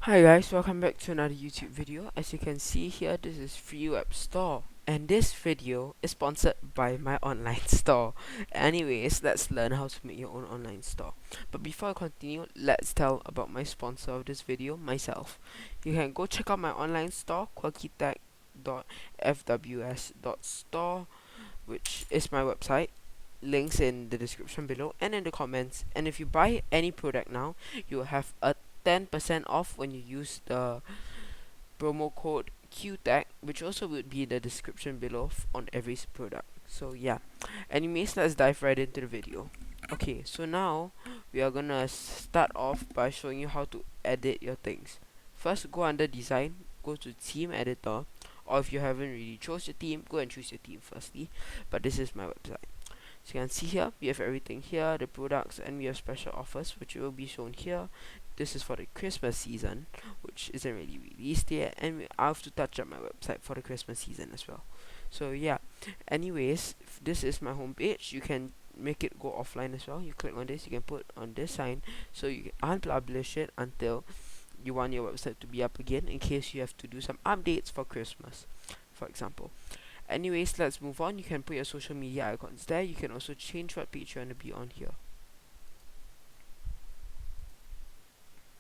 Hi guys, welcome back to another YouTube video. As you can see here, this is Free Web Store, and this video is sponsored by my online store. Anyways, let's learn how to make your own online store. But before I continue, let's tell about my sponsor of this video, myself. You can go check out my online store, quirkytech.fws.store, which is my website. Links in the description below and in the comments. And if you buy any product now, you will have a 10% off when you use the promo code quirkytech, which also would be in the description below on every product. So yeah, anyways, let's dive right into the video. Okay, so now we are gonna start off by showing you how to edit your things. First, go under design, go to theme editor, or if you haven't really chose your theme, go and choose your theme firstly. But this is my website. So you can see here, we have everything here, the products, and we have special offers, which will be shown here. This is for the Christmas season, which isn't really released yet, and I have to touch up my website for the Christmas season as well. So yeah, anyways, this is my homepage. You can make it go offline as well. You click on this, you can put on this sign, so you can unpublish it until you want your website to be up again, in case you have to do some updates for Christmas, for example. Anyways, let's move on. You can put your social media icons there. You can also change what page you want to be on here.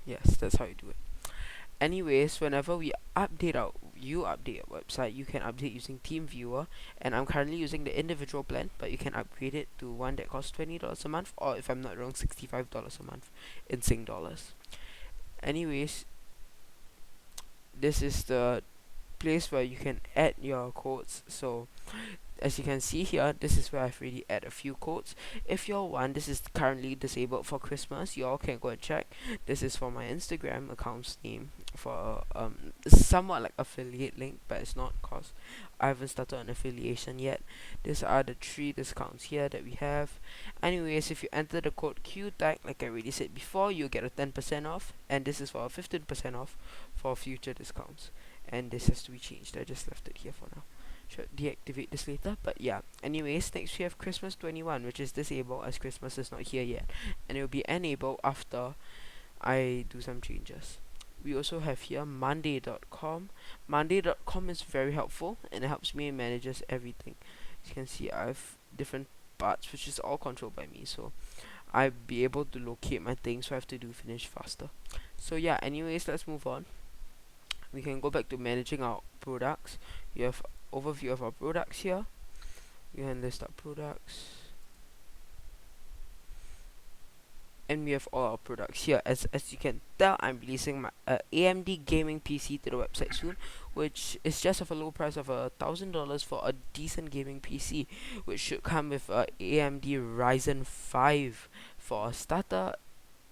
Yes, that's how you do it. Anyways, whenever you update your website, you can update using Team Viewer, and I'm currently using the individual plan, but you can upgrade it to one that costs $20 a month, or if I'm not wrong, $65 a month in Sing dollars. Anyways, this is the place where you can add your codes. So as you can see here, this is where I've already added a few codes. If you all want, this is currently disabled for Christmas, you all can go and check. This is for my Instagram account's name, for somewhat like affiliate link, but it's not, cause I haven't started an affiliation yet. These are the 3 discounts here that we have. Anyways, if you enter the code quirkytech, like I already said before, you'll get a 10% off, and this is for a 15% off for future discounts. And this has to be changed. I just left it here for now. Should deactivate this later, but yeah. Anyways, next we have Christmas 21, which is disabled as Christmas is not here yet, and it will be enabled after I do some changes. We also have here Monday.com. Monday.com is very helpful, and it helps me and manages everything. As you can see, I have different parts which is all controlled by me, so I'll be able to locate my things, so I have to do finish faster. So yeah, anyways, let's move on. We can go back to managing our products. You have overview of our products here. We can list our products, and we have all our products here. As you can tell, I'm releasing my AMD gaming PC to the website soon, which is just of a low price of $1,000 for a decent gaming PC, which should come with AMD Ryzen 5 for a starter,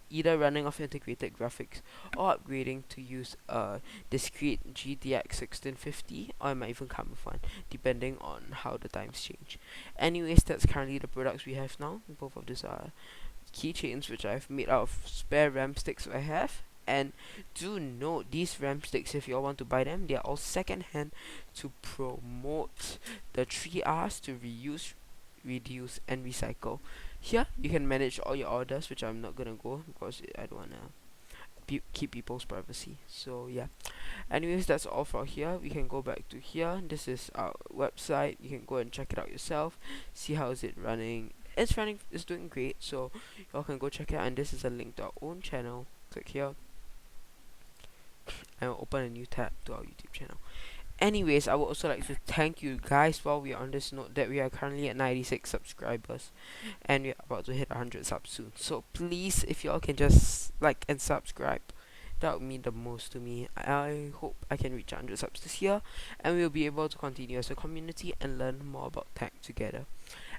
either running off integrated graphics or upgrading to use a discrete GTX 1650, or it might even come with one, depending on how the times change. Anyways, that's currently the products we have now. Both of these are keychains, which I've made out of spare RAM sticks I have. And do note, these RAM sticks, if you all want to buy them, they are all second hand to promote the 3 R's to reuse, reduce, and recycle. Here you can manage all your orders, which I'm not gonna go because I don't wanna keep people's privacy. So yeah, anyways, that's all for here. We can go back to here. This is our website. You can go and check it out yourself, see how is it running. It's doing great, so y'all can go check it out. And this is a link to our own channel. Click here and we'll open a new tab to our YouTube channel. Anyways, I would also like to thank you guys while we are on this note that we are currently at 96 subscribers, and we're about to hit 100 subs soon. So please, if y'all can just like and subscribe, that would mean the most to me. I hope I can reach 100 subs this year, and we'll be able to continue as a community and learn more about tech together.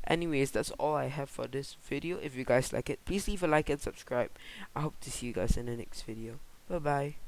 Anyways, that's all I have for this video. If you guys like it, please leave a like and subscribe. I hope to see you guys in the next video. Bye bye.